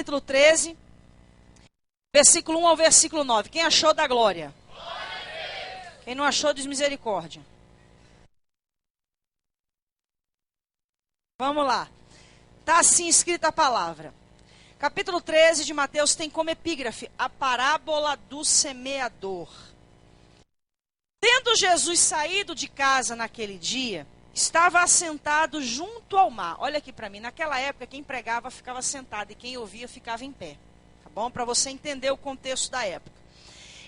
capítulo 13, versículo 1 ao versículo 9. Quem achou, dá glória. Quem não achou, diz misericórdia. Vamos lá. Está assim escrita a palavra. Capítulo 13 de Mateus tem como epígrafe a parábola do semeador. Tendo Jesus saído de casa naquele dia, estava assentado junto ao mar. Olha aqui para mim, naquela época quem pregava ficava sentado e quem ouvia ficava em pé. Tá bom? Para você entender o contexto da época.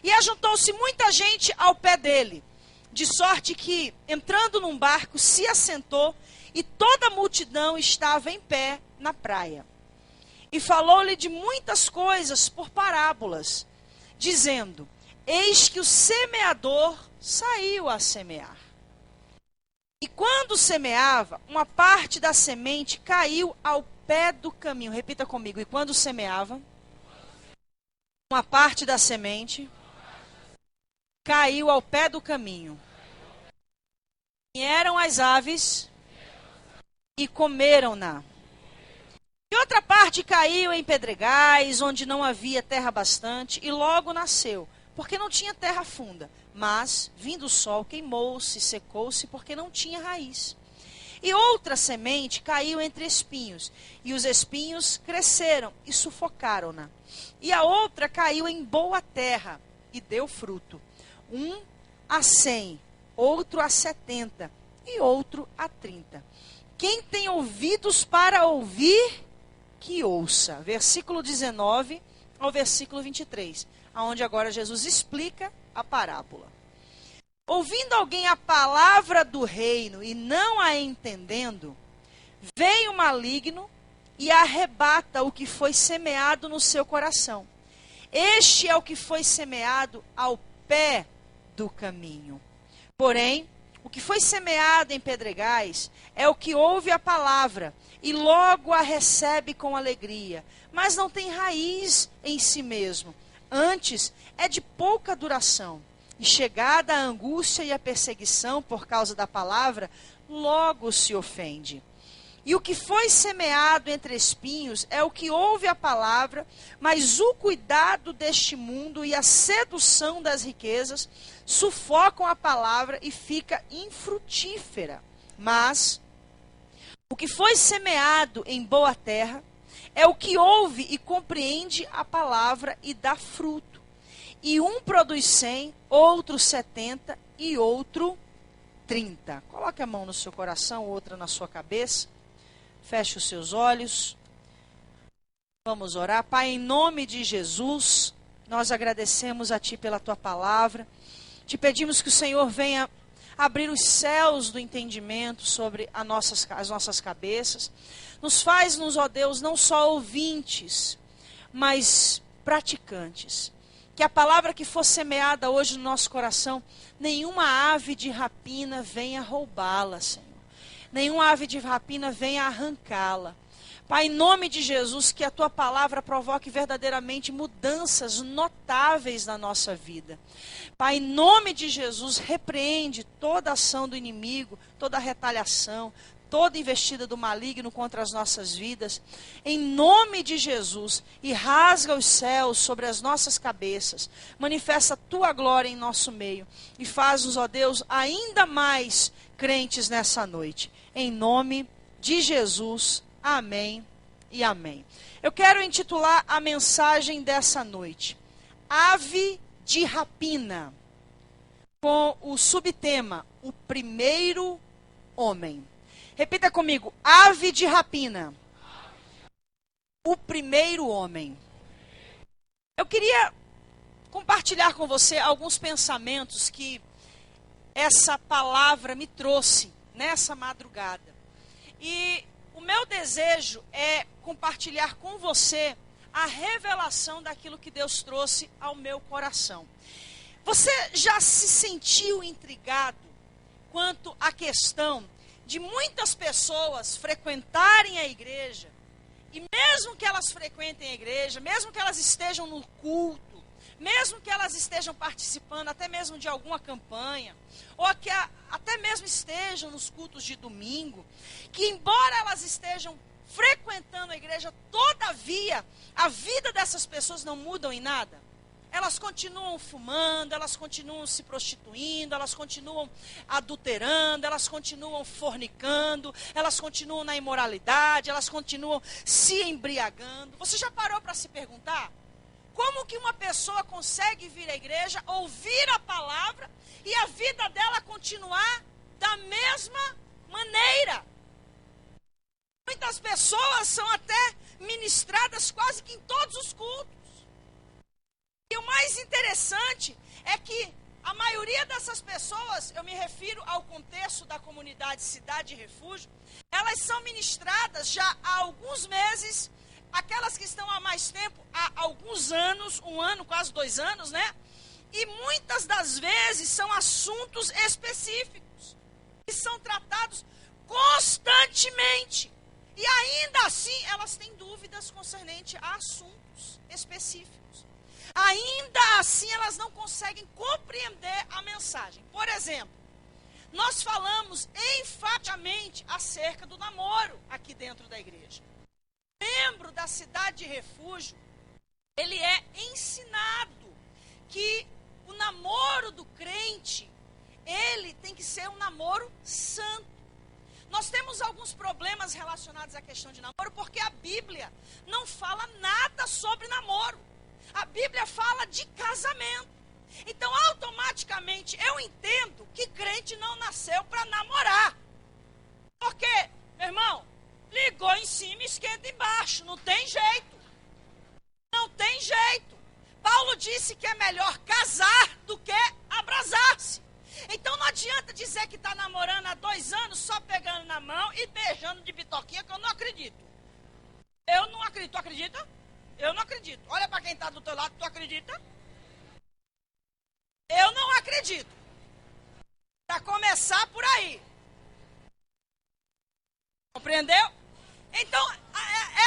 E ajuntou-se muita gente ao pé dele, de sorte que, entrando num barco, se assentou e toda a multidão estava em pé na praia. E falou-lhe de muitas coisas por parábolas, dizendo: eis que o semeador saiu a semear. E quando semeava, uma parte da semente caiu ao pé do caminho. Repita comigo. E quando semeava, uma parte da semente caiu ao pé do caminho. Vieram as aves e comeram-na. E outra parte caiu em pedregais, onde não havia terra bastante, e logo nasceu, porque não tinha terra funda. Mas, vindo o sol, queimou-se, secou-se, porque não tinha raiz. E outra semente caiu entre espinhos, e os espinhos cresceram e sufocaram-na. E a outra caiu em boa terra, e deu fruto. 1 a 100, outro a 70, e outro a 30. Quem tem ouvidos para ouvir, que ouça. Versículo 19 ao versículo 23, aonde agora Jesus explica a parábola. Ouvindo alguém a palavra do reino e não a entendendo, vem o maligno e arrebata o que foi semeado no seu coração. Este é o que foi semeado ao pé do caminho. Porém, o que foi semeado em pedregais é o que ouve a palavra e logo a recebe com alegria, mas não tem raiz em si mesmo. Antes, é de pouca duração. E chegada a angústia e a perseguição por causa da palavra, logo se ofende. E o que foi semeado entre espinhos é o que ouve a palavra, mas o cuidado deste mundo e a sedução das riquezas sufocam a palavra e fica infrutífera. Mas o que foi semeado em boa terra é o que ouve e compreende a palavra e dá fruto. E um produz 100, outro 70 e outro 30. Coloque a mão no seu coração, outra na sua cabeça. Feche os seus olhos. Vamos orar. Pai, em nome de Jesus, nós agradecemos a Ti pela Tua palavra. Te pedimos que o Senhor venha abrir os céus do entendimento sobre as nossas cabeças. Nos faz-nos, ó Deus, não só ouvintes, mas praticantes. Que a palavra que for semeada hoje no nosso coração, nenhuma ave de rapina venha roubá-la, Senhor. Nenhuma ave de rapina venha arrancá-la. Pai, em nome de Jesus, que a Tua palavra provoque verdadeiramente mudanças notáveis na nossa vida. Pai, em nome de Jesus, repreende toda ação do inimigo, toda retaliação, toda investida do maligno contra as nossas vidas, em nome de Jesus, e rasga os céus sobre as nossas cabeças, manifesta a Tua glória em nosso meio, e faz-nos, ó Deus, ainda mais crentes nessa noite, em nome de Jesus, amém e amém. Eu quero intitular a mensagem dessa noite, Ave de Rapina, com o subtema, o primeiro homem. Repita comigo, ave de rapina. O primeiro homem. Eu queria compartilhar com você alguns pensamentos que essa palavra me trouxe nessa madrugada. E o meu desejo é compartilhar com você a revelação daquilo que Deus trouxe ao meu coração. Você já se sentiu intrigado quanto à questão de muitas pessoas frequentarem a igreja, e mesmo que elas frequentem a igreja, mesmo que elas estejam no culto, mesmo que elas estejam participando até mesmo de alguma campanha, ou até mesmo estejam nos cultos de domingo, que embora elas estejam frequentando a igreja, todavia, a vida dessas pessoas não mudam em nada. Elas continuam fumando, elas continuam se prostituindo, elas continuam adulterando, elas continuam fornicando, elas continuam na imoralidade, elas continuam se embriagando. Você já parou para se perguntar? Como que uma pessoa consegue vir à igreja, ouvir a palavra e a vida dela continuar da mesma maneira? Muitas pessoas são até ministradas quase que em todos os cultos. E o mais interessante é que a maioria dessas pessoas, eu me refiro ao contexto da comunidade Cidade e Refúgio, elas são ministradas já há alguns meses, aquelas que estão há mais tempo, há alguns anos, 1 ano, quase 2 anos, né? E muitas das vezes são assuntos específicos, que são tratados constantemente. E ainda assim, elas têm dúvidas concernente a assuntos específicos. Ainda assim, elas não conseguem compreender a mensagem. Por exemplo, nós falamos enfaticamente acerca do namoro aqui dentro da igreja. O membro da Cidade de Refúgio, ele é ensinado que o namoro do crente, ele tem que ser um namoro santo. Nós temos alguns problemas relacionados à questão de namoro, porque a Bíblia não fala nada sobre namoro. A Bíblia fala de casamento. Então, automaticamente, eu entendo que crente não nasceu para namorar. Porque, meu irmão, ligou em cima, esquenta embaixo. Não tem jeito. Não tem jeito. Paulo disse que é melhor casar do que abrasar-se. Então, não adianta dizer que está namorando há 2 anos, só pegando na mão e beijando de bitoquinha, que eu não acredito. Eu não acredito. Tu acredita? Eu não acredito. Olha para quem está do teu lado, tu acredita? Eu não acredito. Para começar por aí. Compreendeu? Então,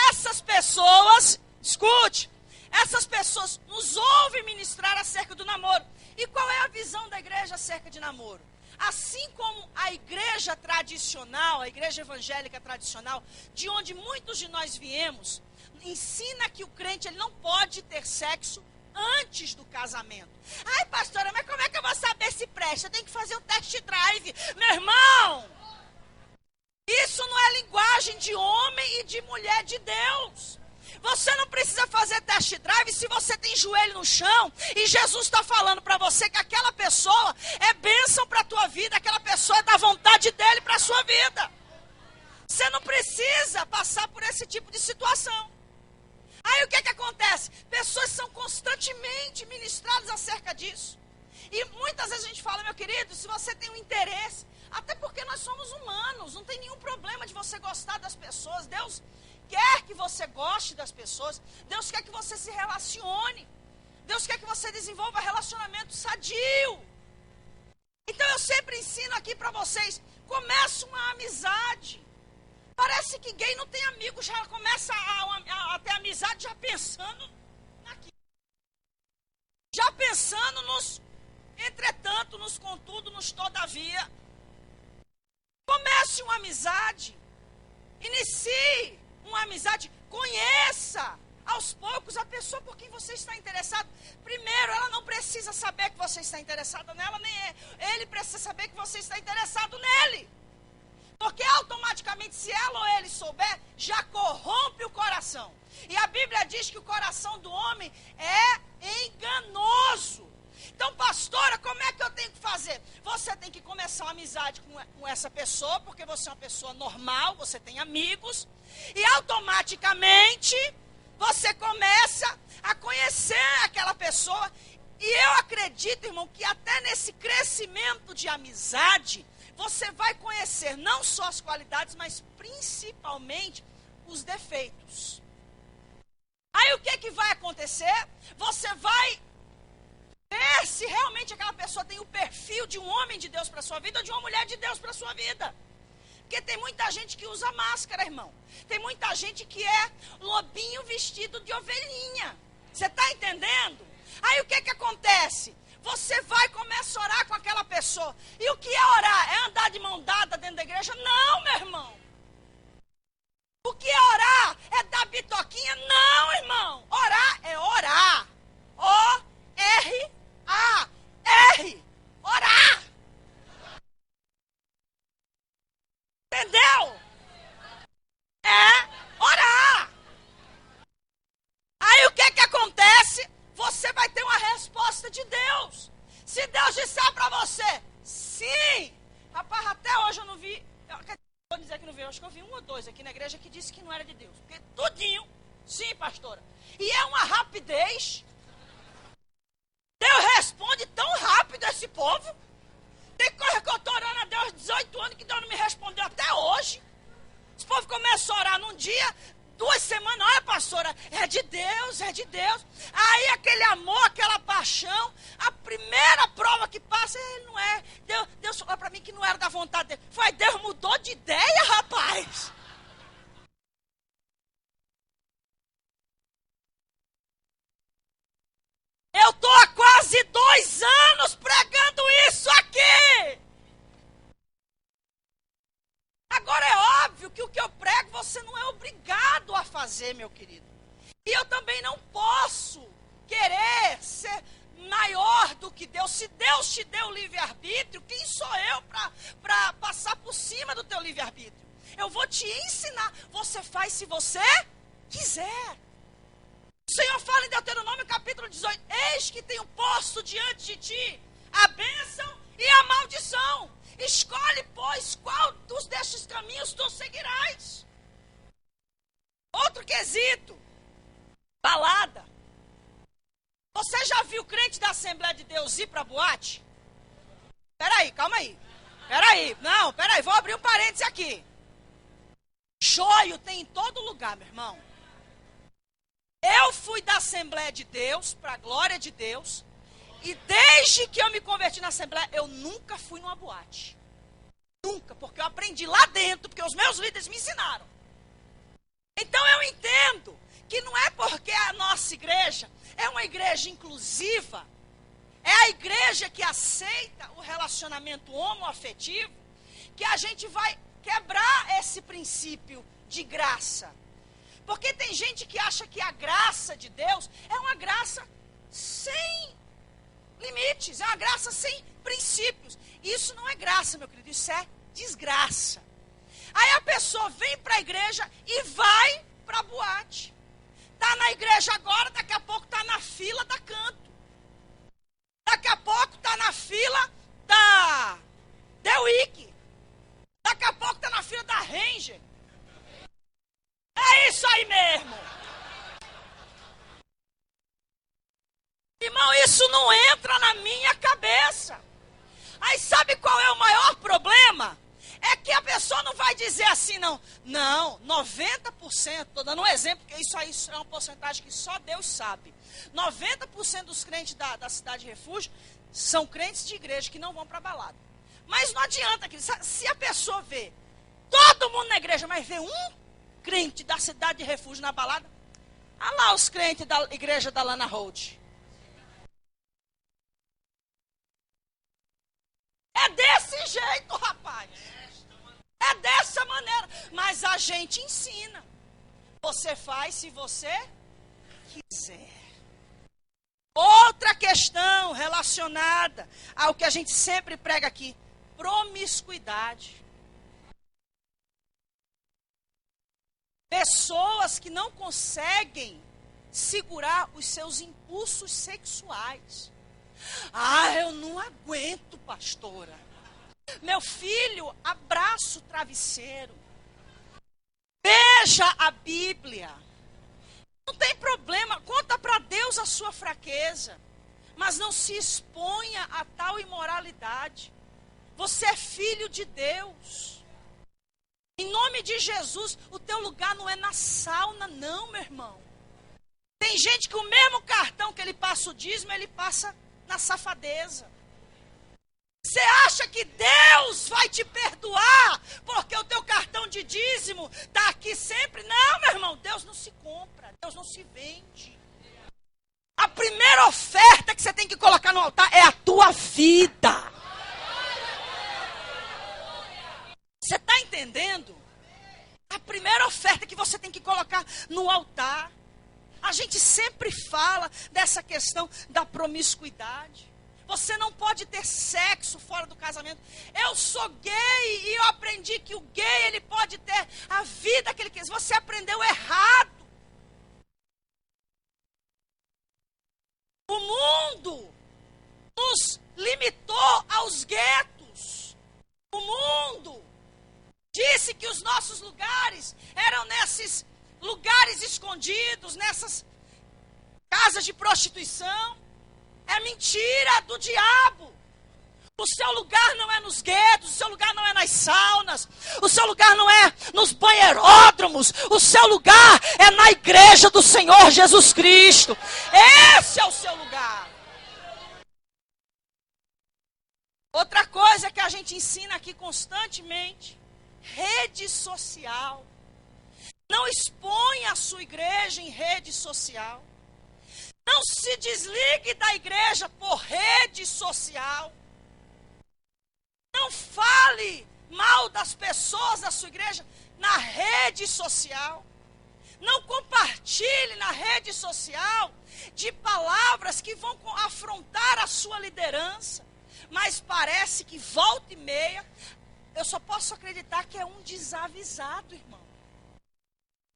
essas pessoas, escute, essas pessoas nos ouvem ministrar acerca do namoro. E qual é a visão da igreja acerca de namoro? Assim como a igreja tradicional, a igreja evangélica tradicional, de onde muitos de nós viemos, ensina que o crente ele não pode ter sexo antes do casamento. Ai, pastora, mas como é que eu vou saber se presta? Eu tenho que fazer um test drive. Meu irmão, isso não é linguagem de homem e de mulher de Deus. Você não precisa fazer test drive se você tem joelho no chão e Jesus está falando para você que aquela pessoa é bênção para a tua vida, aquela pessoa é da vontade dele para a sua vida. Você não precisa passar por esse tipo de situação. Aí o que acontece? Pessoas são constantemente ministradas acerca disso. E muitas vezes a gente fala, meu querido, se você tem um interesse, até porque nós somos humanos, não tem nenhum problema de você gostar das pessoas. Deus quer que você goste das pessoas. Deus quer que você se relacione. Deus quer que você desenvolva relacionamento sadio. Então eu sempre ensino aqui para vocês, comece uma amizade. Parece que gay não tem amigos, já começa a ter amizade já pensando naquilo. Já pensando nos entretanto, nos contudo, nos todavia. Comece uma amizade. Inicie uma amizade. Conheça aos poucos a pessoa por quem você está interessado. Primeiro, ela não precisa saber que você está interessado nela, nem ele precisa saber que você está interessado nele. Porque automaticamente, se ela ou ele souber, já corrompe o coração. E a Bíblia diz que o coração do homem é enganoso. Então, pastora, como é que eu tenho que fazer? Você tem que começar uma amizade com essa pessoa, porque você é uma pessoa normal, você tem amigos. E automaticamente, você começa a conhecer aquela pessoa. E eu acredito, irmão, que até nesse crescimento de amizade, você vai conhecer não só as qualidades, mas principalmente os defeitos. Aí o que vai acontecer? Você vai ver se realmente aquela pessoa tem o perfil de um homem de Deus para a sua vida ou de uma mulher de Deus para a sua vida. Porque tem muita gente que usa máscara, irmão. Tem muita gente que é lobinho vestido de ovelhinha. Você está entendendo? Aí o que acontece? Você vai e começa a orar com aquela pessoa. E o que é orar? É andar de mão dada dentro da igreja? Não, meu irmão. O que é orar? É dar bitoquinha? Não, irmão. Orar é orar. O-R-A-R. Orar. Entendeu? É orar. Aí o que acontece? Você vai ter uma resposta de Deus. Se Deus disser para você, sim. Rapaz, até hoje eu não vi. Vou dizer que não vi, eu acho que eu vi um ou dois aqui na igreja que disse que não era de Deus. Porque tudinho, sim, pastora. E é uma rapidez. Deus responde tão rápido a esse povo. Tem coisa que eu estou orando a Deus 18 anos que Deus não me respondeu até hoje. Esse povo começa a orar num dia, 2 semanas, olha pastora, é de Deus, é de Deus. Aí aquele amor, aquela paixão, a primeira prova que passa, ele não é. Deus falou para mim que não era da vontade dele. Foi, Deus mudou de ideia, rapaz. Eu estou há quase 2 anos pregando isso aqui. Agora é óbvio que o que eu prego você não é obrigado a fazer, meu querido. E eu também não posso querer ser maior do que Deus. Se Deus te deu o livre-arbítrio, quem sou eu para passar por cima do teu livre-arbítrio? Eu vou te ensinar. Você faz se você quiser. O Senhor fala em Deuteronômio capítulo 18. Eis que tenho posto diante de ti a bênção e a maldição. Escolhe, pois, qual destes caminhos tu seguirás. Outro quesito. Balada. Você já viu crente da Assembleia de Deus ir para boate? Peraí, calma aí. Peraí, vou abrir um parênteses aqui. Joio tem em todo lugar, meu irmão. Eu fui da Assembleia de Deus, para a glória de Deus. E desde que eu me converti na Assembleia, eu nunca fui numa boate. Nunca, porque eu aprendi lá dentro, porque os meus líderes me ensinaram. Então eu entendo que não é porque a nossa igreja é uma igreja inclusiva, é a igreja que aceita o relacionamento homoafetivo, que a gente vai quebrar esse princípio de graça. Porque tem gente que acha que a graça de Deus é uma graça sem limites, é uma graça sem princípios. Isso não é graça, meu querido, isso é desgraça. Aí a pessoa vem para a igreja e vai para a boate. Está na igreja agora, daqui a pouco está na fila da Canto. Daqui a pouco está na fila da The Week. Daqui a pouco está na fila da Ranger. É isso aí mesmo. Irmão, isso não entra na minha cabeça. Aí sabe qual é o maior problema? É que a pessoa não vai dizer assim, não. Não, 90%, estou dando um exemplo, porque isso aí é uma porcentagem que só Deus sabe. 90% dos crentes da Cidade de Refúgio são crentes de igreja que não vão para balada. Mas não adianta, se a pessoa vê todo mundo na igreja, mas vê um crente da Cidade de Refúgio na balada, olha lá os crentes da igreja da Lana Holt. É desse jeito, rapaz. É dessa maneira. Mas a gente ensina. Você faz se você quiser. Outra questão relacionada ao que a gente sempre prega aqui. Promiscuidade. Pessoas que não conseguem segurar os seus impulsos sexuais. Ah, eu não aguento, pastora. Meu filho, abraça o travesseiro. Beija a Bíblia. Não tem problema, conta para Deus a sua fraqueza. Mas não se exponha a tal imoralidade. Você é filho de Deus. Em nome de Jesus, o teu lugar não é na sauna, não, meu irmão. Tem gente que o mesmo cartão que ele passa o dízimo, ele passa na safadeza. Você acha que Deus vai te perdoar porque o teu cartão de dízimo está aqui sempre? Não, meu irmão, Deus não se compra, Deus não se vende. A primeira oferta que você tem que colocar no altar é a tua vida. Você está entendendo? A primeira oferta que você tem que colocar no altar. A gente sempre fala dessa questão da promiscuidade. Você não pode ter sexo fora do casamento. Eu sou gay e eu aprendi que o gay ele pode ter a vida que ele quer. Você aprendeu errado. O mundo nos limitou aos guetos. O mundo disse que os nossos lugares eram nesses lugares escondidos, nessas casas de prostituição. É mentira do diabo. O seu lugar não é nos guetos, o seu lugar não é nas saunas, o seu lugar não é nos banheiródromos, o seu lugar é na igreja do Senhor Jesus Cristo. Esse é o seu lugar. Outra coisa que a gente ensina aqui constantemente, rede social. Não exponha a sua igreja em rede social. Não se desligue da igreja por rede social. Não fale mal das pessoas da sua igreja na rede social. Não compartilhe na rede social de palavras que vão afrontar a sua liderança. Mas parece que volta e meia, eu só posso acreditar que é um desavisado, irmão.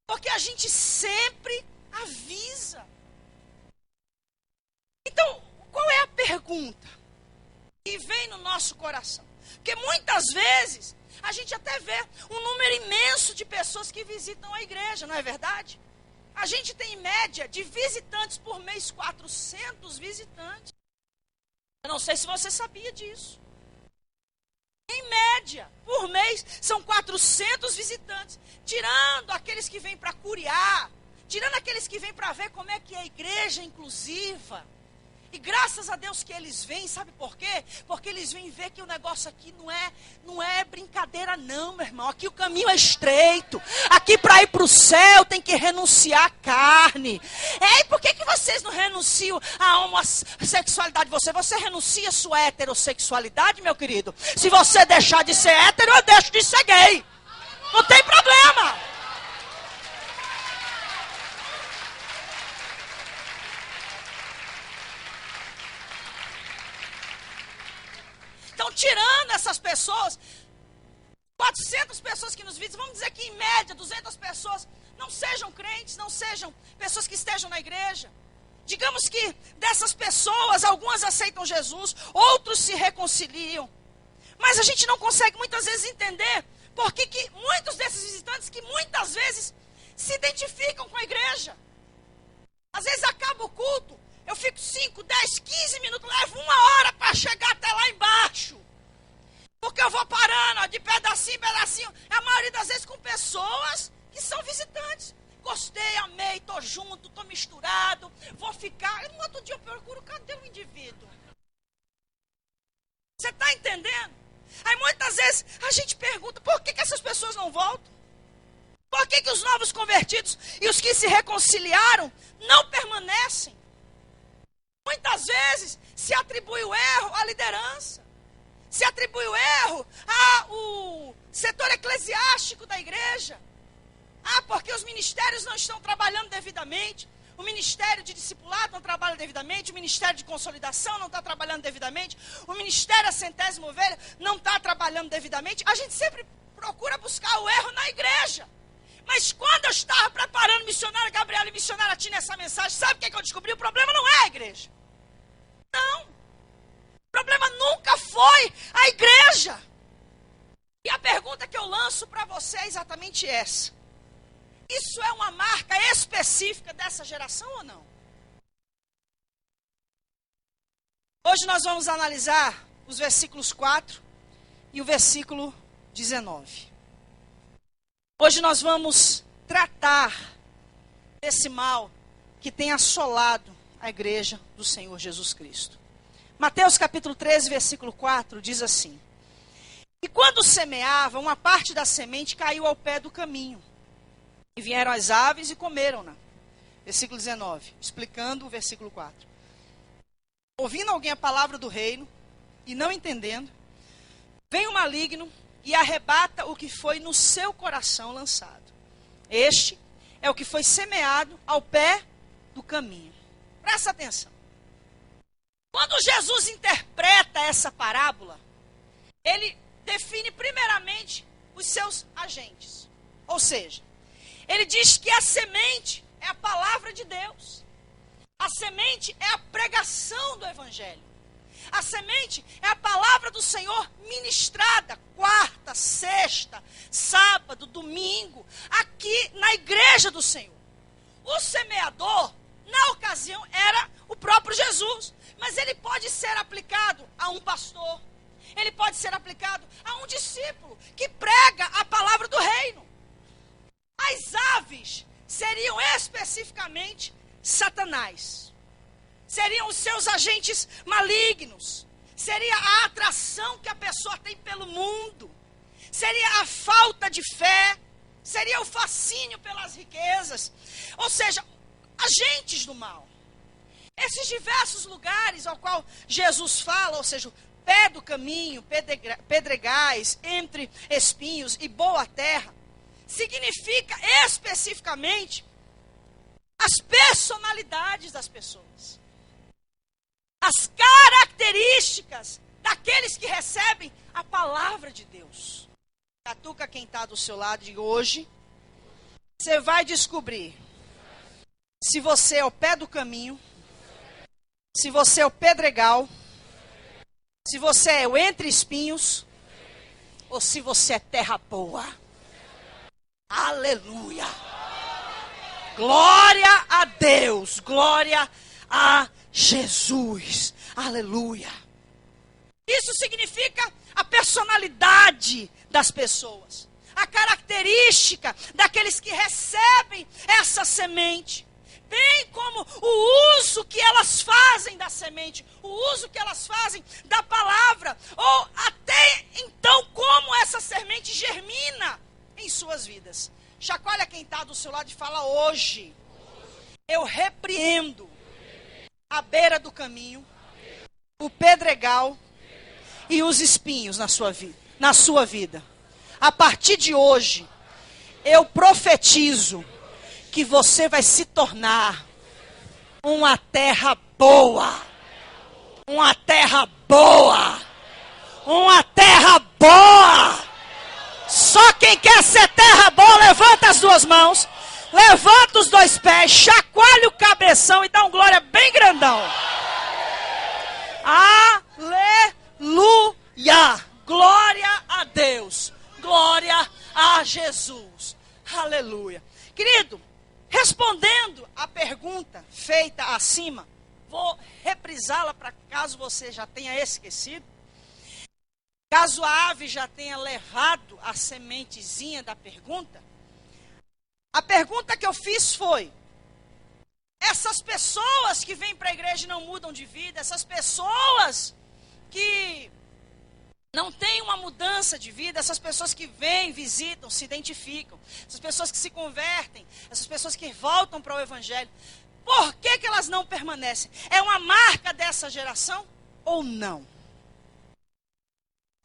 Porque a gente sempre avisa. Então, qual é a pergunta que vem no nosso coração? Porque muitas vezes a gente até vê um número imenso de pessoas que visitam a igreja, não é verdade? A gente tem em média de visitantes por mês, 400 visitantes. Eu não sei se você sabia disso. Em média, por mês, são 400 visitantes. Tirando aqueles que vêm para curiar, tirando aqueles que vêm para ver como é que é a igreja inclusiva. E graças a Deus que eles vêm, sabe por quê? Porque eles vêm ver que o negócio aqui não é brincadeira não, meu irmão. Aqui o caminho é estreito. Aqui para ir para o céu tem que renunciar à carne. E por que vocês não renunciam à homossexualidade? Você renuncia à sua heterossexualidade, meu querido? Se você deixar de ser hétero, eu deixo de ser gay. Não tem problema. Então, tirando essas pessoas, 400 pessoas que nos visitam, vamos dizer que em média 200 pessoas não sejam crentes, não sejam pessoas que estejam na igreja. Digamos que dessas pessoas, algumas aceitam Jesus, outros se reconciliam. Mas a gente não consegue muitas vezes entender por que muitos desses visitantes que muitas vezes se identificam com a igreja. Às vezes acaba o culto. Eu fico 5, 10, 15 minutos, levo 1 hora para chegar até lá embaixo. Porque eu vou parando, ó, de pedacinho em pedacinho. A maioria das vezes com pessoas que são visitantes. Gostei, amei, estou junto, estou misturado, vou ficar. No outro dia eu procuro, cadê o indivíduo? Você está entendendo? Aí muitas vezes a gente pergunta, por que essas pessoas não voltam? Por que os novos convertidos e os que se reconciliaram não permanecem? Muitas vezes se atribui o erro à liderança. Se atribui o erro ao setor eclesiástico da igreja. Porque os ministérios não estão trabalhando devidamente. O ministério de discipulado não trabalha devidamente. O ministério de consolidação não está trabalhando devidamente. O ministério a centésima ovelha não está trabalhando devidamente. A gente sempre procura buscar o erro na igreja. Mas quando eu estava preparando missionário Gabriela e missionária Tina essa mensagem, sabe o que eu descobri? O problema não é a igreja. Não. O problema nunca foi a igreja. E a pergunta que eu lanço para você é exatamente essa. Isso é uma marca específica dessa geração ou não? Hoje nós vamos analisar os versículos 4 e o versículo 19. Hoje nós vamos tratar desse mal que tem assolado a igreja do Senhor Jesus Cristo. Mateus capítulo 13, versículo 4 diz assim: E quando semeava, uma parte da semente caiu ao pé do caminho. E vieram as aves e comeram-na. Versículo 19, explicando o versículo 4. Ouvindo alguém a palavra do reino, e não entendendo, vem o maligno e arrebata o que foi no seu coração lançado. Este é o que foi semeado ao pé do caminho. Presta atenção. Quando Jesus interpreta essa parábola, ele define primeiramente os seus agentes. Ou seja, ele diz que a semente é a palavra de Deus. A semente é a pregação do Evangelho. A semente é a palavra do Senhor ministrada quarta, sexta, sábado, domingo, aqui na igreja do Senhor. O semeador, na ocasião, era o próprio Jesus. Mas ele pode ser aplicado a um pastor. Ele pode ser aplicado a um discípulo que prega a palavra do reino. As aves seriam especificamente Satanás. Seriam os seus agentes malignos. Seria a atração que a pessoa tem pelo mundo. Seria a falta de fé. Seria o fascínio pelas riquezas. Ou seja, agentes do mal. Esses diversos lugares ao qual Jesus fala, ou seja, o pé do caminho, pedregais, entre espinhos e boa terra, significa especificamente as personalidades das pessoas. As características daqueles que recebem a palavra de Deus. Catuca quem está do seu lado de hoje. Você vai descobrir se você é o pé do caminho, se você é o pedregal, se você é o entre espinhos, ou se você é terra boa. Aleluia! Glória a Deus, glória a Jesus, aleluia. Isso significa a personalidade das pessoas, a característica daqueles que recebem essa semente, bem como o uso que elas fazem da semente, o uso que elas fazem da palavra, ou até então como essa semente germina em suas vidas. Chacoalha quem está do seu lado e fala: hoje eu repreendo a beira do caminho, o pedregal e os espinhos na sua vida. A partir de hoje, eu profetizo que você vai se tornar uma terra boa. Uma terra boa. Uma terra boa. Só quem quer ser terra boa, levanta as duas mãos, levanta os dois pés, chacoalha o cabeção e dá um glória bem grandão. Aleluia! Glória a Deus! Glória a Jesus! Aleluia! Querido, respondendo a pergunta feita acima, vou reprisá-la para caso você já tenha esquecido. Caso a ave já tenha levado a sementezinha da pergunta, a pergunta que eu fiz foi: essas pessoas que vêm para a igreja e não mudam de vida, essas pessoas que não têm uma mudança de vida, essas pessoas que vêm, visitam, se identificam, essas pessoas que se convertem, essas pessoas que voltam para o Evangelho, por que elas não permanecem? É uma marca dessa geração ou não?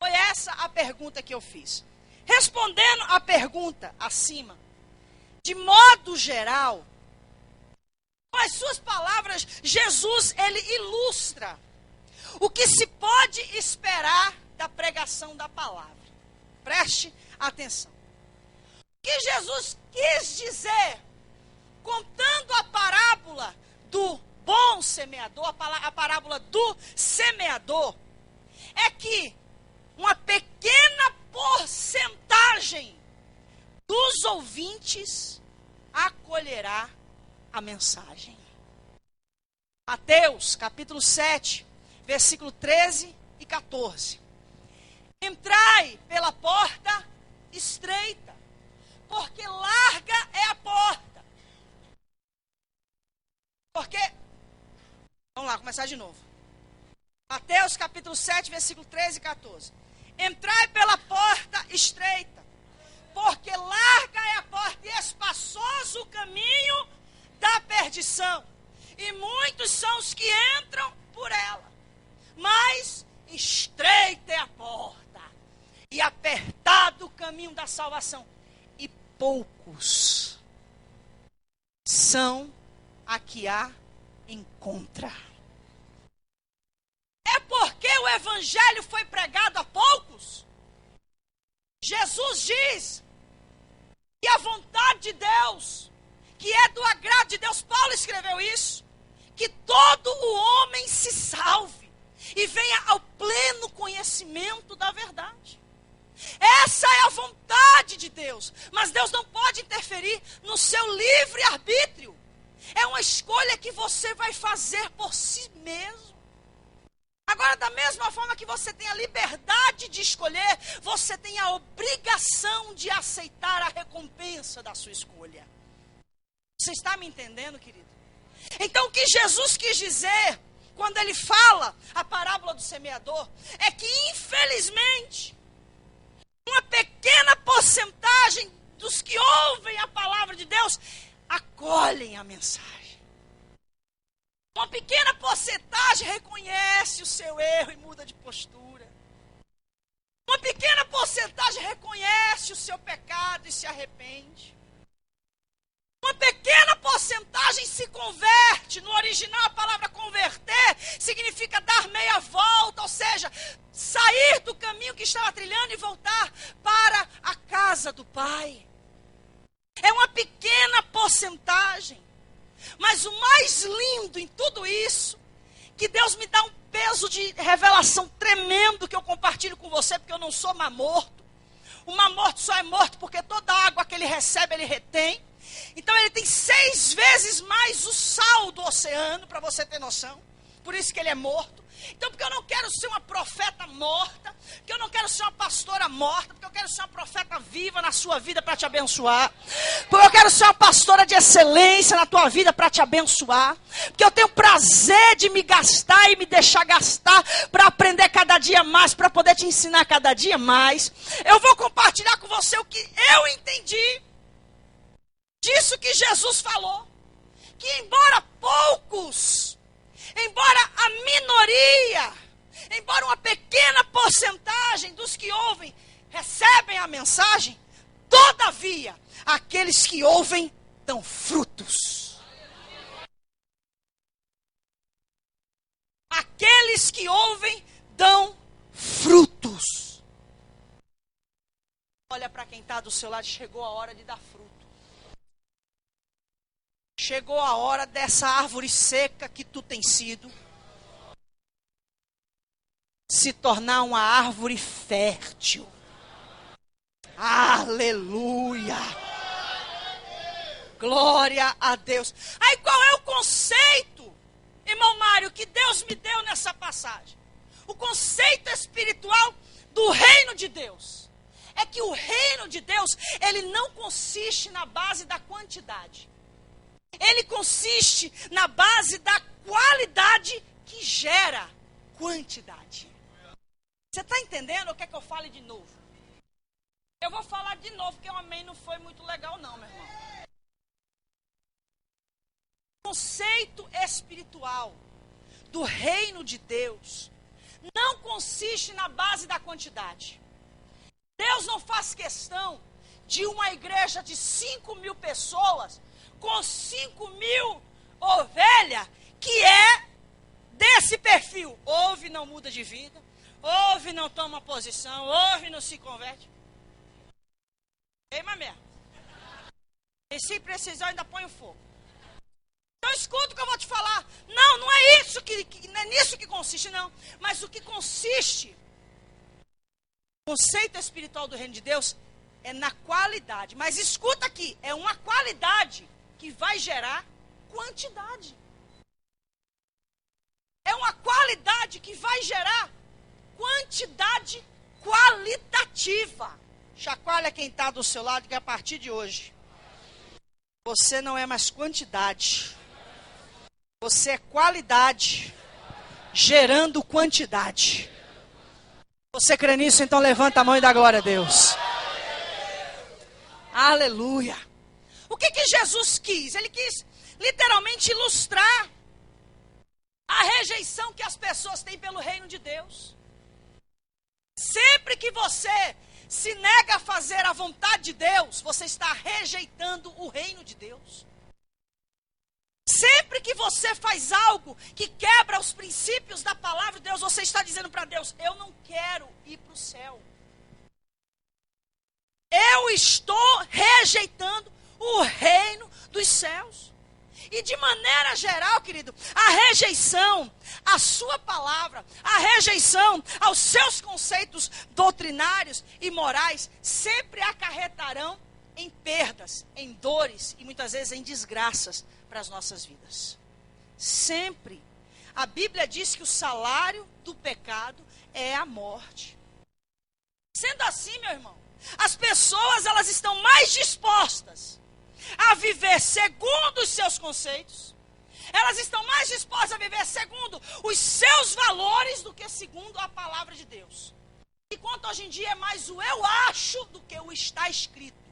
Foi essa a pergunta que eu fiz. Respondendo a pergunta acima, de modo geral, com as suas palavras, Jesus, ele ilustra o que se pode esperar da pregação da palavra. Preste atenção. O que Jesus quis dizer, contando a parábola do bom semeador, a parábola do semeador, é que uma pequena porcentagem dos ouvintes acolherá a mensagem. Mateus, capítulo 7, versículo 13 e 14. Entrai pela porta estreita, porque larga é a porta. Porque, vamos lá, começar de novo. Mateus, capítulo 7, versículo 13 e 14. Entrai pela porta estreita, porque larga é a porta e espaçoso o caminho da perdição, e muitos são os que entram por ela. Mas estreita é a porta, e apertado o caminho da salvação, e poucos são a que a encontra. É porque o evangelho foi pregado a poucos? Jesus diz que a vontade de Deus, que é do agrado de Deus, Paulo escreveu isso, que todo o homem se salve e venha ao pleno conhecimento da verdade. Essa é a vontade de Deus, mas Deus não pode interferir no seu livre arbítrio. É uma escolha que você vai fazer por si mesmo. Agora, da mesma forma que você tem a liberdade de escolher, você tem a obrigação de aceitar a recompensa da sua escolha. Você está me entendendo, querido? Então, o que Jesus quis dizer, quando ele fala a parábola do semeador, é que, infelizmente, uma pequena porcentagem dos que ouvem a palavra de Deus acolhem a mensagem. Uma pequena porcentagem reconhece o seu erro e muda de postura. Uma pequena porcentagem reconhece o seu pecado e se arrepende. Uma pequena porcentagem se converte. No original, a palavra converter significa dar meia volta, ou seja, sair do caminho que estava trilhando e voltar para a casa do Pai. É uma pequena porcentagem. Mas o mais lindo em tudo isso, que Deus me dá um peso de revelação tremendo que eu compartilho com você, porque eu não sou mar morto. O mar morto só é morto porque toda a água que ele recebe, ele retém. Então ele tem 6 vezes mais o sal do oceano, para você ter noção. Por isso que ele é morto. Então, porque eu não quero ser uma profeta morta, porque eu não quero ser uma pastora morta, porque eu quero ser uma profeta viva na sua vida para te abençoar, porque eu quero ser uma pastora de excelência na tua vida para te abençoar, porque eu tenho prazer de me gastar e me deixar gastar para aprender cada dia mais, para poder te ensinar cada dia mais. Eu vou compartilhar com você o que eu entendi disso que Jesus falou, que embora poucos, embora a minoria, embora uma pequena porcentagem dos que ouvem recebem a mensagem, todavia, aqueles que ouvem dão frutos. Aqueles que ouvem dão frutos. Olha para quem está do seu lado, chegou a hora de dar fruto. Chegou a hora dessa árvore seca que tu tem sido se tornar uma árvore fértil. Aleluia! Glória a Deus. Aí qual é o conceito, irmão Mário, que Deus me deu nessa passagem? O conceito espiritual do reino de Deus é que o reino de Deus, ele não consiste na base da quantidade. Ele consiste na base da qualidade que gera quantidade. Você está entendendo ou quer que eu fale de novo? Eu vou falar de novo, porque o amém não foi muito legal não, meu irmão. O conceito espiritual do reino de Deus não consiste na base da quantidade. Deus não faz questão de uma igreja de 5.000 pessoas com 5.000 ovelhas, que é desse perfil. Ouve, não muda de vida. Ouve, não toma posição. Ouve, não se converte. Ei, mamé. E se precisar, ainda põe o fogo. Então escuta o que eu vou te falar. Não, não é isso não é nisso que consiste, não. Mas o que consiste, o conceito espiritual do reino de Deus, é na qualidade. Mas escuta aqui, é uma qualidade que vai gerar quantidade. É uma qualidade que vai gerar quantidade qualitativa. Chacoalha quem está do seu lado, que a partir de hoje, você não é mais quantidade. Você é qualidade gerando quantidade. Você crê nisso? Então levanta a mão e dá glória a Deus. Aleluia. O que Jesus quis? Ele quis literalmente ilustrar a rejeição que as pessoas têm pelo reino de Deus. Sempre que você se nega a fazer a vontade de Deus, você está rejeitando o reino de Deus. Sempre que você faz algo que quebra os princípios da palavra de Deus, você está dizendo para Deus: eu não quero ir para o céu. Eu estou rejeitando o reino dos céus. E de maneira geral, querido, a rejeição à sua palavra, a rejeição aos seus conceitos doutrinários e morais, sempre acarretarão em perdas, em dores e muitas vezes em desgraças para as nossas vidas. Sempre. A Bíblia diz que o salário do pecado é a morte. Sendo assim, meu irmão, as pessoas, elas estão mais dispostas a viver segundo os seus conceitos. Elas estão mais dispostas a viver segundo os seus valores do que segundo a palavra de Deus. Enquanto hoje em dia é mais o eu acho do que o está escrito.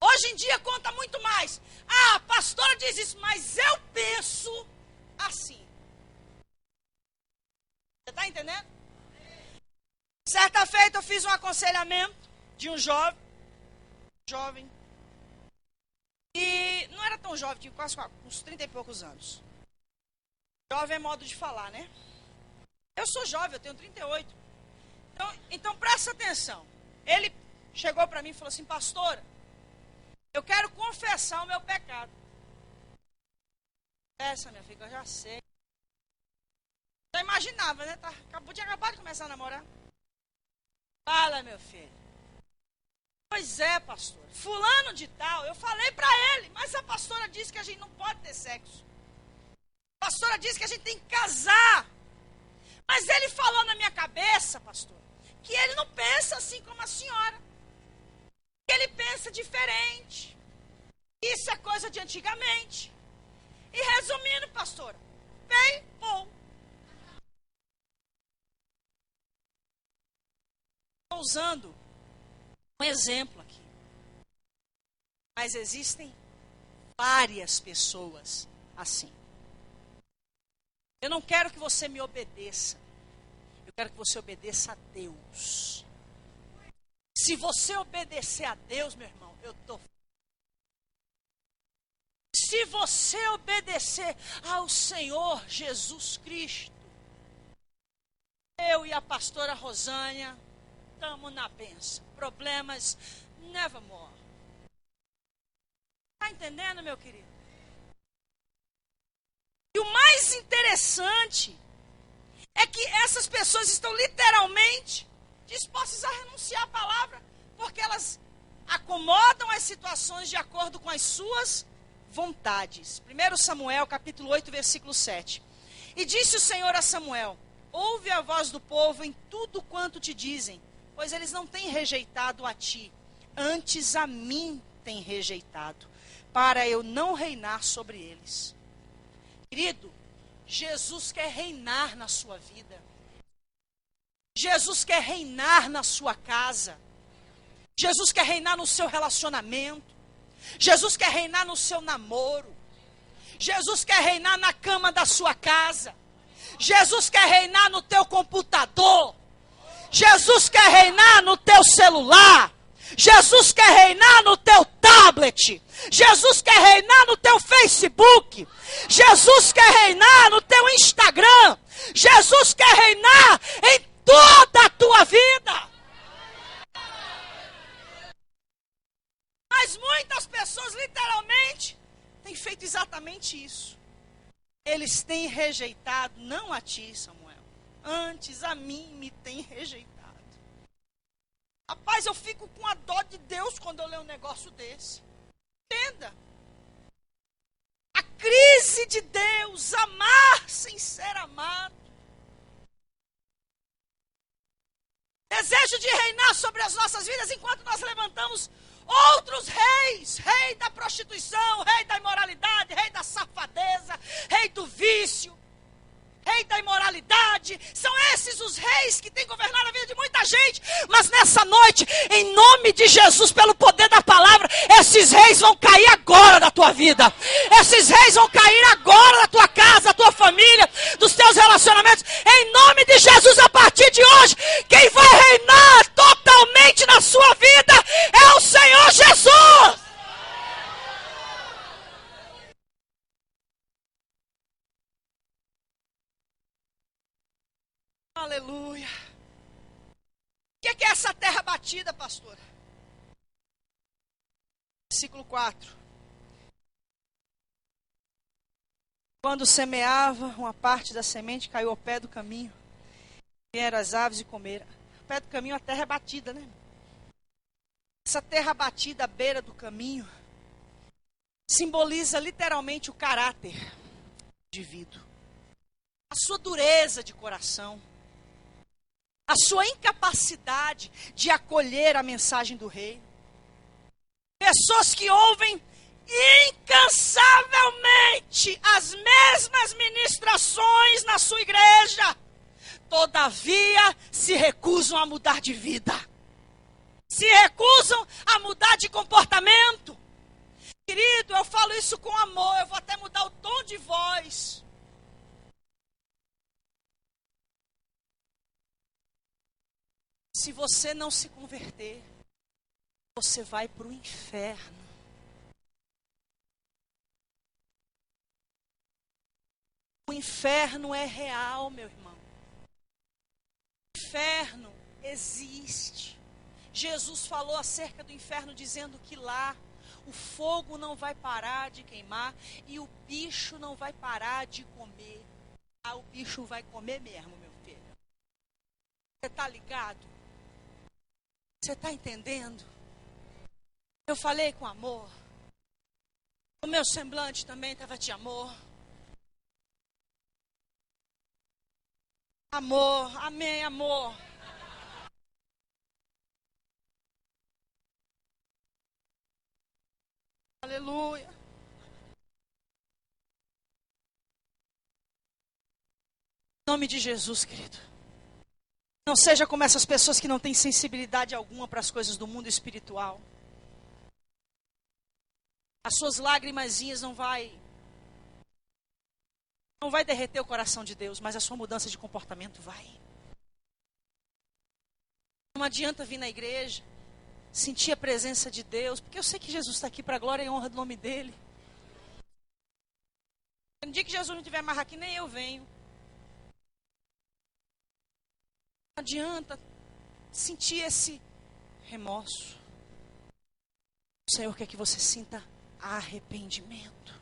Hoje em dia conta muito mais. Ah, a pastora diz isso, mas eu penso assim. Você está entendendo? Certa feita eu fiz um aconselhamento de um jovem. E não era tão jovem, tinha quase uns 30 e poucos anos. Jovem é modo de falar, né? Eu sou jovem, eu tenho 38. Então presta atenção. Ele chegou para mim e falou assim: pastora, eu quero confessar o meu pecado. Essa, minha filha, eu já sei. Já imaginava, né? Tinha acabado de começar a namorar. Fala, meu filho. Pois é, pastor. Fulano de tal, eu falei para ele, mas a pastora disse que a gente não pode ter sexo. A pastora disse que a gente tem que casar. Mas ele falou na minha cabeça, pastor, que ele não pensa assim como a senhora. Ele pensa diferente. Isso é coisa de antigamente. E resumindo, pastora, bem bom. Estou usando um exemplo aqui. Mas existem várias pessoas assim. Eu não quero que você me obedeça. Eu quero que você obedeça a Deus. Se você obedecer a Deus, meu irmão, eu estou... Se você obedecer ao Senhor Jesus Cristo, eu e a pastora Rosânia estamos na bênção. Problemas nevermore. Está entendendo, meu querido? E o mais interessante é que essas pessoas estão literalmente dispostas a renunciar à palavra, porque elas acomodam as situações de acordo com as suas vontades. 1 Samuel, capítulo 8, versículo 7. E disse o Senhor a Samuel: ouve a voz do povo em tudo quanto te dizem, pois eles não têm rejeitado a ti, antes a mim têm rejeitado, para eu não reinar sobre eles. Querido, Jesus quer reinar na sua vida. Jesus quer reinar na sua casa. Jesus quer reinar no seu relacionamento. Jesus quer reinar no seu namoro. Jesus quer reinar na cama da sua casa. Jesus quer reinar no teu computador. Jesus quer reinar no teu celular. Jesus quer reinar no teu tablet. Jesus quer reinar no teu Facebook. Jesus quer reinar no teu Instagram. Jesus quer reinar em toda a tua vida. Mas muitas pessoas literalmente têm feito exatamente isso. Eles têm rejeitado, não a ti, Samuel, antes a mim me têm rejeitado. Rapaz, eu fico com a dó de Deus quando eu leio um negócio desse. Entenda. A crise de Deus, amar sem ser amado. Desejo de reinar sobre as nossas vidas enquanto nós levantamos outros reis. Rei da prostituição, rei da imoralidade, rei da safadeza, rei do vício, rei da imoralidade. São esses os reis que têm governado a vida de muita gente. Mas nessa noite, em nome de Jesus, pelo poder da palavra, esses reis vão cair agora da tua vida. Esses reis vão cair agora da tua casa, da tua família, dos teus relacionamentos. Em nome de Jesus, a partir de hoje, quem vai reinar totalmente na sua vida é o Senhor Jesus. Aleluia. O que é essa terra batida, pastora? Versículo 4. Quando semeava, uma parte da semente caiu ao pé do caminho. Vieram as aves e comeram. Ao pé do caminho a terra é batida, né? Essa terra batida à beira do caminho simboliza literalmente o caráter do indivíduo. A sua dureza de coração. A sua incapacidade de acolher a mensagem do reino. Pessoas que ouvem incansavelmente as mesmas ministrações na sua igreja, todavia se recusam a mudar de vida, se recusam a mudar de comportamento. Querido, eu falo isso com amor, eu vou até mudar o tom de voz. Se você não se converter, você vai para o inferno. O inferno é real, meu irmão. O inferno existe. Jesus falou acerca do inferno dizendo que lá o fogo não vai parar de queimar e o bicho não vai parar de comer. Ah, o bicho vai comer mesmo, meu filho. Você está ligado? Você está entendendo? Eu falei com amor. O meu semblante também estava de amor. Amor, amém, amor. Aleluia. Em nome de Jesus, querido. Não seja como essas pessoas que não têm sensibilidade alguma para as coisas do mundo espiritual. As suas lágrimazinhas não vai derreter o coração de Deus, mas a sua mudança de comportamento vai. Não adianta vir na igreja, sentir a presença de Deus, porque eu sei que Jesus está aqui para a glória e honra do nome dEle. No dia que Jesus não estiver mais aqui, nem eu venho. Não adianta sentir esse remorso. O Senhor quer que você sinta arrependimento.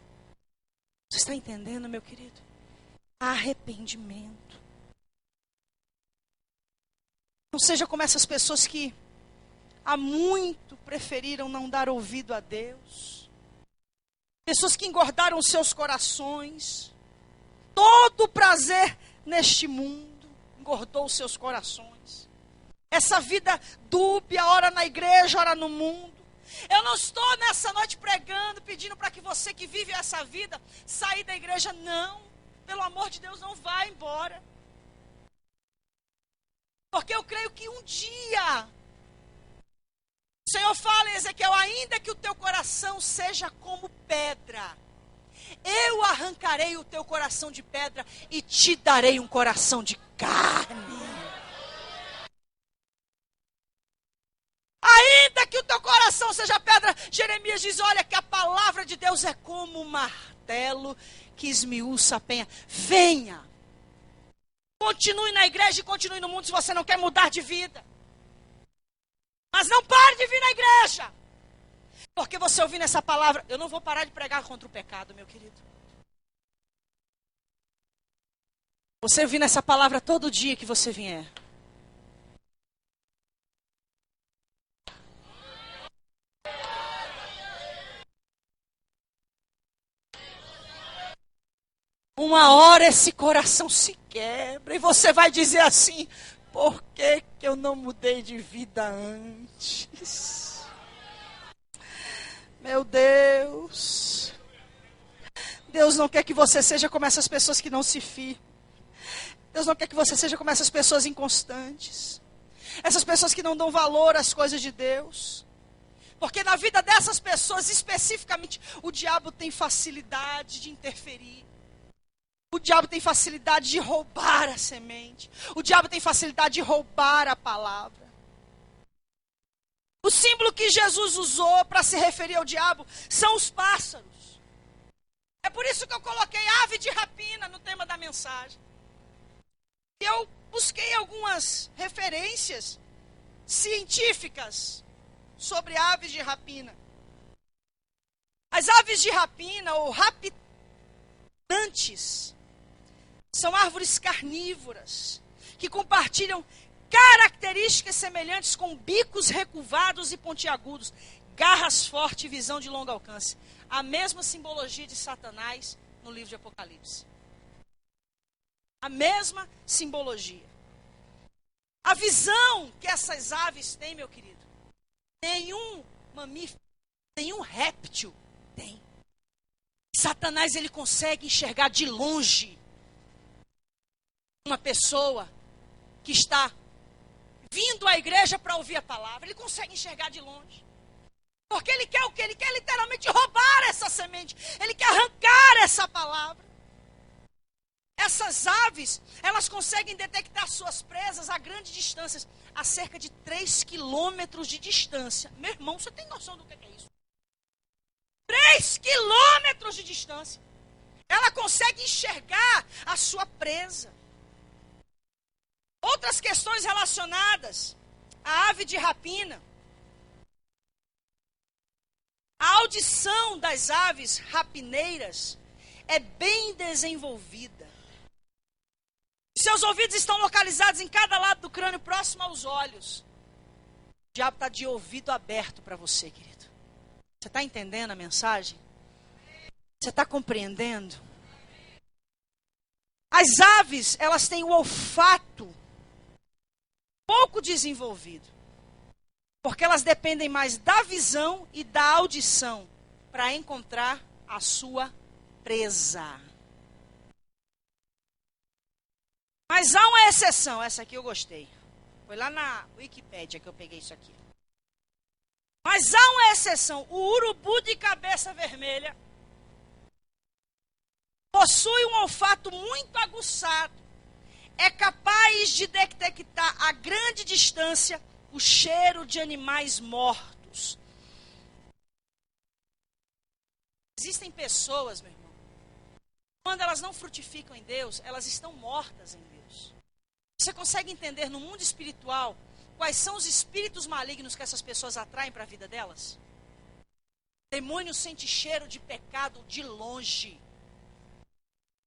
Você está entendendo, meu querido? Arrependimento. Não seja como essas pessoas que há muito preferiram não dar ouvido a Deus. Pessoas que engordaram os seus corações. Todo o prazer neste mundo engordou os seus corações. Essa vida dúbia, ora na igreja, ora no mundo. Eu não estou nessa noite pregando, pedindo para que você que vive essa vida sair da igreja. Não, pelo amor de Deus, não vá embora. Porque eu creio que um dia o Senhor fala em Ezequiel: ainda que o teu coração seja como pedra, eu arrancarei o teu coração de pedra e te darei um coração de carne. Ainda que o teu coração seja pedra, Jeremias diz: olha que a palavra de Deus é como um martelo que esmiuça a penha. Venha. Continue na igreja e continue no mundo se você não quer mudar de vida. Mas não pare de vir na igreja. Porque você ouvindo essa palavra, eu não vou parar de pregar contra o pecado, meu querido. Você ouvindo essa palavra todo dia que você vier. Uma hora esse coração se quebra e você vai dizer assim: por que eu não mudei de vida antes? Meu Deus. Deus não quer que você seja como essas pessoas que não se fiam. Deus não quer que você seja como essas pessoas inconstantes. Essas pessoas que não dão valor às coisas de Deus. Porque na vida dessas pessoas especificamente, o diabo tem facilidade de interferir. O diabo tem facilidade de roubar a semente. O diabo tem facilidade de roubar a palavra. O símbolo que Jesus usou para se referir ao diabo são os pássaros. É por isso que eu coloquei ave de rapina no tema da mensagem. Eu busquei algumas referências científicas sobre aves de rapina. As aves de rapina, ou rapitantes, são árvores carnívoras que compartilham características semelhantes com bicos recurvados e pontiagudos, garras fortes e visão de longo alcance. A mesma simbologia de Satanás no livro de Apocalipse. A mesma simbologia. A visão que essas aves têm, meu querido, nenhum mamífero, nenhum réptil tem. Satanás, ele consegue enxergar de longe uma pessoa que está vindo à igreja para ouvir a palavra. Ele consegue enxergar de longe. Porque ele quer o quê? Ele quer literalmente roubar essa semente. Ele quer arrancar essa palavra. Essas aves, elas conseguem detectar suas presas a grandes distâncias, a cerca de 3 quilômetros de distância. Meu irmão, você tem noção do que é isso? 3 quilômetros de distância. Ela consegue enxergar a sua presa. Outras questões relacionadas à ave de rapina. A audição das aves rapineiras é bem desenvolvida. Seus ouvidos estão localizados em cada lado do crânio, próximo aos olhos. O diabo está de ouvido aberto para você, querido. Você está entendendo a mensagem? Você está compreendendo? As aves, elas têm o olfato pouco desenvolvido. Porque elas dependem mais da visão e da audição para encontrar a sua presa. Mas há uma exceção, essa aqui eu gostei. Foi lá na Wikipédia que eu peguei isso aqui. Mas há uma exceção. O urubu de cabeça vermelha possui um olfato muito aguçado. É capaz de detectar a grande distância o cheiro de animais mortos. Existem pessoas, meu irmão, quando elas não frutificam em Deus, elas estão mortas em Deus. Você consegue entender no mundo espiritual quais são os espíritos malignos que essas pessoas atraem para a vida delas? Demônio sente cheiro de pecado de longe.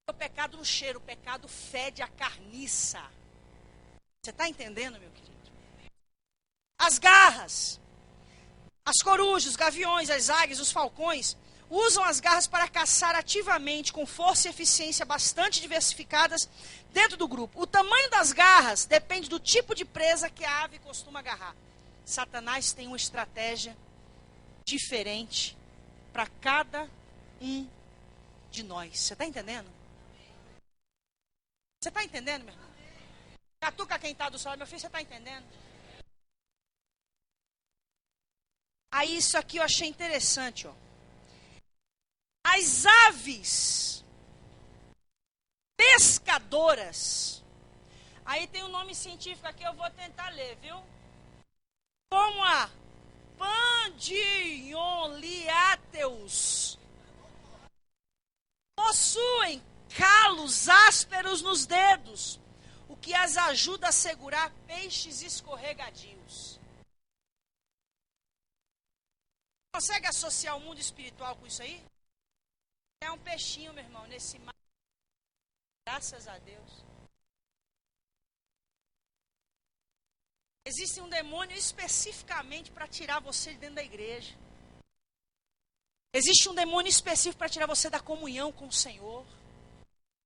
O pecado no cheiro, o pecado fede a carniça. Você está entendendo, meu querido? As garras, as corujas, os gaviões, as águias, os falcões, usam as garras para caçar ativamente, com força e eficiência bastante diversificadas dentro do grupo. O tamanho das garras depende do tipo de presa que a ave costuma agarrar. Satanás tem uma estratégia diferente para cada um de nós. Você está entendendo? Você está entendendo, meu irmão? Catuca quem está do seu lado, meu filho, você está entendendo? Aí isso aqui eu achei interessante, ó. As aves pescadoras. Aí tem um nome científico aqui, eu vou tentar ler, viu? Como a Pandioliateus. Possuem calos ásperos nos dedos, o que as ajuda a segurar peixes escorregadios. Consegue associar o mundo espiritual com isso aí? É um peixinho, meu irmão, nesse mar. Graças a Deus. Existe um demônio especificamente para tirar você de dentro da igreja. Existe um demônio específico para tirar você da comunhão com o Senhor.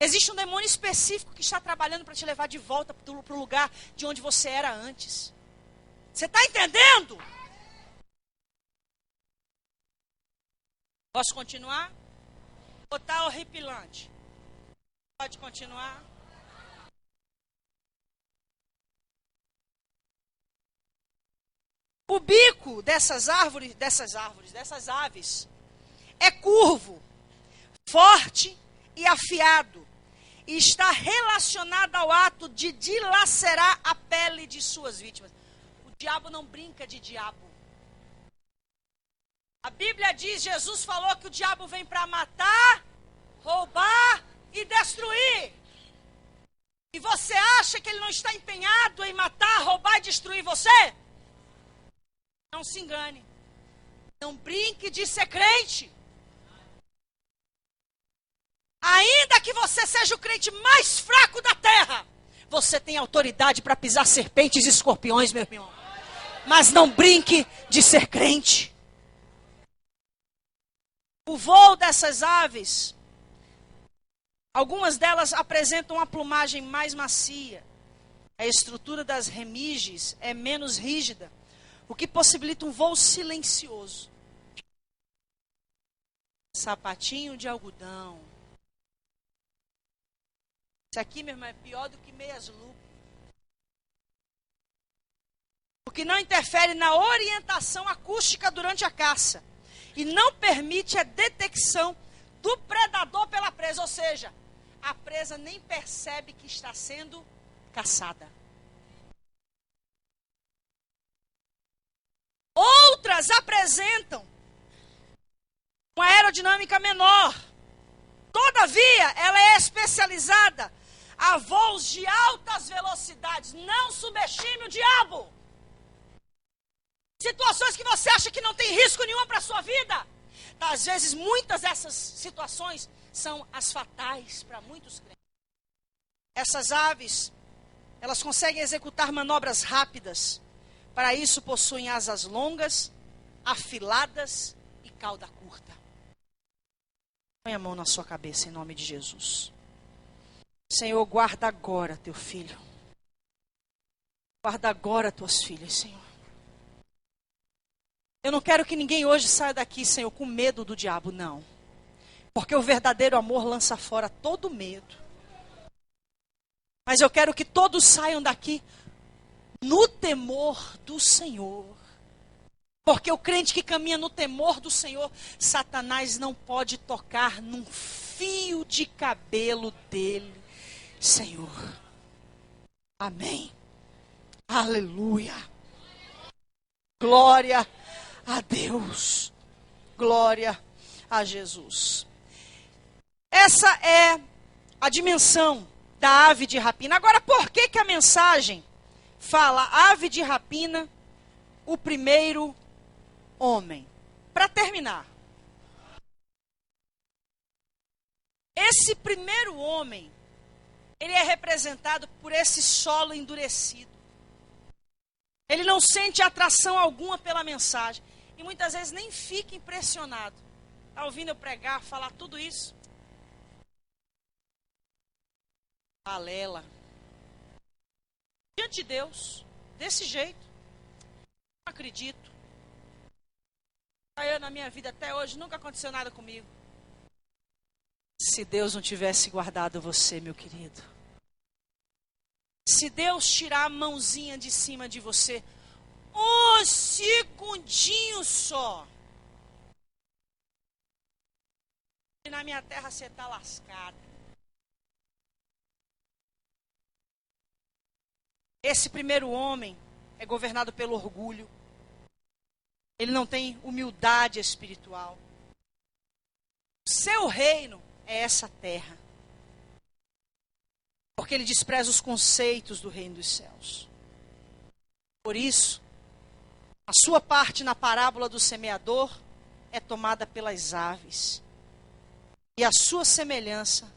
Existe um demônio específico que está trabalhando para te levar de volta para o lugar de onde você era antes. Você está entendendo? Posso continuar? Ou está horripilante? Pode continuar? O bico dessas aves, é curvo, forte e afiado, e está relacionado ao ato de dilacerar a pele de suas vítimas. O diabo não brinca de diabo. A Bíblia diz, Jesus falou que o diabo vem para matar, roubar e destruir. E você acha acha que ele não está empenhado em matar, roubar e destruir você? Não se engane. Não brinque de ser crente. Ainda que você seja o crente mais fraco da terra, você tem autoridade para pisar serpentes e escorpiões, meu irmão. Mas não brinque de ser crente. O voo dessas aves, algumas delas apresentam uma plumagem mais macia. A estrutura das remiges é menos rígida, o que possibilita um voo silencioso. Sapatinho de algodão. Isso aqui, meu irmão, é pior do que meias luvas. Porque não interfere na orientação acústica durante a caça. E não permite a detecção do predador pela presa. Ou seja, a presa nem percebe que está sendo caçada. Outras apresentam uma aerodinâmica menor. Todavia, ela é especializada a voos de altas velocidades. Não subestime o diabo. Situações que você acha que não tem risco nenhum para a sua vida. Às vezes, muitas dessas situações são as fatais para muitos crentes. Essas aves, elas conseguem executar manobras rápidas. Para isso, possuem asas longas, afiladas e cauda curta. Põe a mão na sua cabeça em nome de Jesus. Senhor, guarda agora teu filho. Guarda agora tuas filhas, Senhor. Eu não quero que ninguém hoje saia daqui, Senhor, com medo do diabo, não. Porque o verdadeiro amor lança fora todo medo. Mas eu quero que todos saiam daqui no temor do Senhor. Porque o crente que caminha no temor do Senhor, Satanás não pode tocar num fio de cabelo dele, Senhor. Amém. Aleluia. Glória a Deus. Glória a Jesus. Essa é a dimensão da ave de rapina. Agora, por que que a mensagem fala ave de rapina, o primeiro homem? Para terminar, esse primeiro homem, ele é representado por esse solo endurecido. Ele não sente atração alguma pela mensagem. E muitas vezes nem fica impressionado. Está ouvindo eu pregar, falar tudo isso? Balela. Diante de Deus, desse jeito, não acredito. Eu na minha vida até hoje nunca aconteceu nada comigo. Se Deus não tivesse guardado você, meu querido. Se Deus tirar a mãozinha de cima de você, um segundinho só. E na minha terra você está lascado. Esse primeiro homem é governado pelo orgulho. Ele não tem humildade espiritual. O seu reino é essa terra. Porque ele despreza os conceitos do reino dos céus. Por isso, a sua parte na parábola do semeador é tomada pelas aves. E a sua semelhança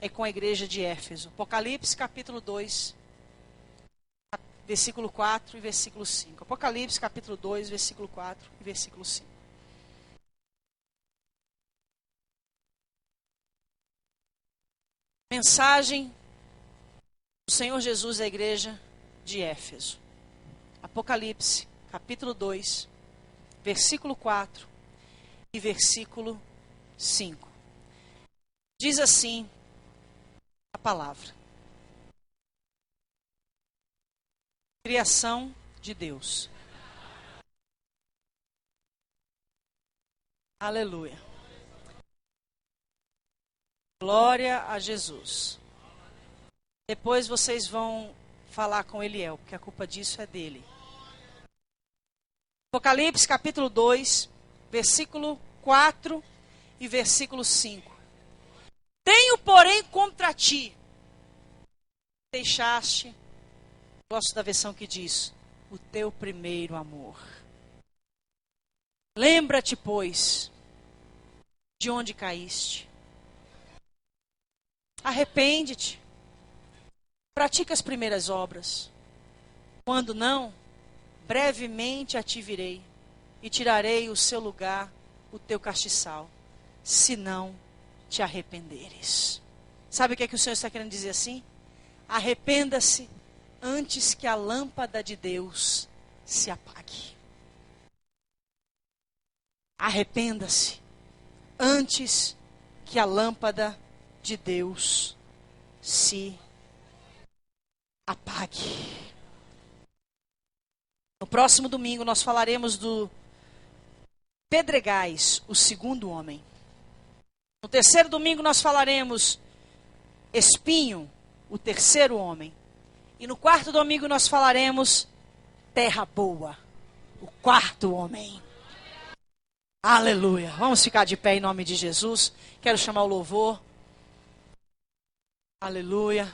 é com a igreja de Éfeso. Apocalipse capítulo 2, versículo 4 e versículo 5. Apocalipse capítulo 2, versículo 4 e versículo 5. Mensagem do Senhor Jesus à igreja de Éfeso. Apocalipse capítulo 2, versículo 4 e versículo 5. Diz assim a palavra. Criação de Deus. Aleluia. Glória a Jesus. Depois vocês vão falar com Eliel, porque a culpa disso é dele. Apocalipse capítulo 2, versículo 4 e versículo 5. Tenho, porém, contra ti deixaste, gosto da versão que diz, o teu primeiro amor. Lembra-te, pois, de onde caíste. Arrepende-te. Pratica as primeiras obras. Quando não, brevemente a ti virei e tirarei o seu lugar, o teu castiçal, se não te arrependeres. Sabe o que é que o Senhor está querendo dizer assim? Arrependa-se antes que a lâmpada de Deus se apague. Arrependa-se antes que a lâmpada de Deus se apague. No próximo domingo nós falaremos do Pedregais, o segundo homem. No terceiro domingo nós falaremos Espinho, o terceiro homem. E no quarto domingo nós falaremos Terra Boa, o quarto homem. Aleluia. Vamos ficar de pé em nome de Jesus. Quero chamar o louvor. Aleluia.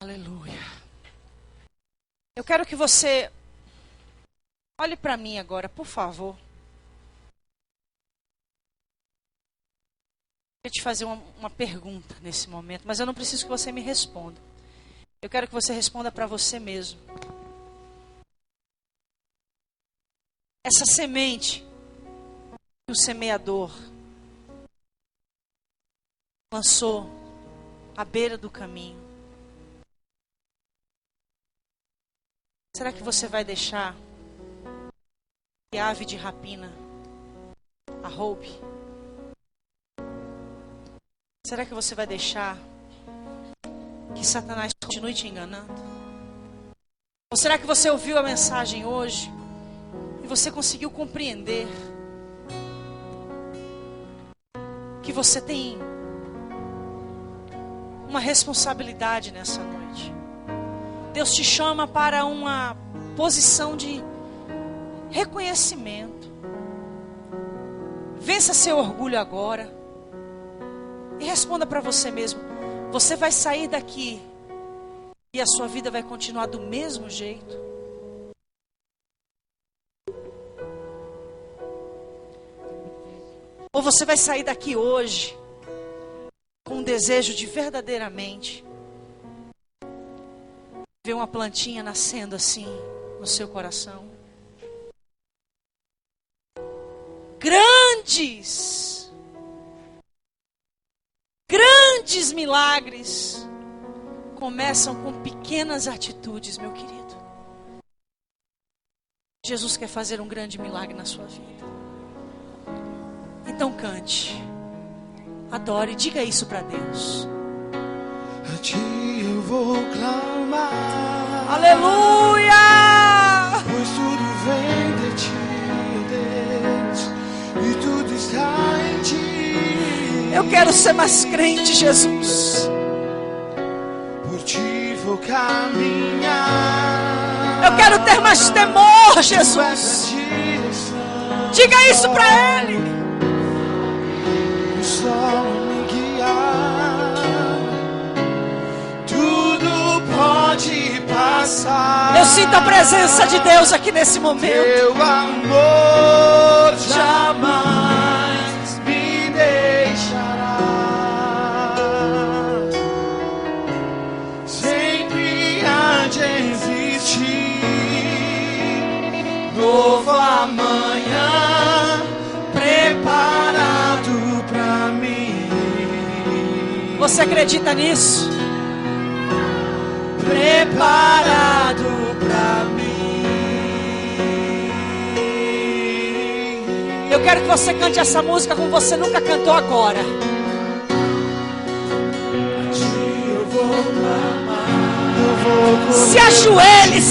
Aleluia. Eu quero que você olhe para mim agora, por favor. Eu quero te fazer uma pergunta nesse momento, mas eu não preciso que você me responda. Eu quero que você responda para você mesmo. Essa semente que o semeador lançou à beira do caminho. Será que você vai deixar que a ave de rapina a roube? Será que você vai deixar que Satanás continue te enganando? Ou será que você ouviu a mensagem hoje e você conseguiu compreender que você tem uma responsabilidade nessa noite? Deus te chama para uma posição de reconhecimento. Vença seu orgulho agora. E responda para você mesmo. Você vai sair daqui e a sua vida vai continuar do mesmo jeito? Ou você vai sair daqui hoje com um desejo de verdadeiramente ver uma plantinha nascendo assim no seu coração? Grandes milagres começam com pequenas atitudes, meu querido. Jesus quer fazer um grande milagre na sua vida. Então cante, adore, diga isso para Deus. A ti eu vou clamar. Aleluia! Pois tudo vem de ti, ó Deus, e tudo está em ti. Eu quero ser mais crente, Jesus. Por ti vou caminhar. Eu quero ter mais temor, Jesus. Diga isso para Ele. O sol me guiar. Tudo pode passar. Eu sinto a presença de Deus aqui nesse momento. Teu amor jamais me deixará. Sempre há de existir novo amanhã preparado pra mim. Você acredita nisso? Preparado pra mim. Eu quero que você cante essa música como você nunca cantou agora. Eu vou clamar, eu vou Se ajoelhe.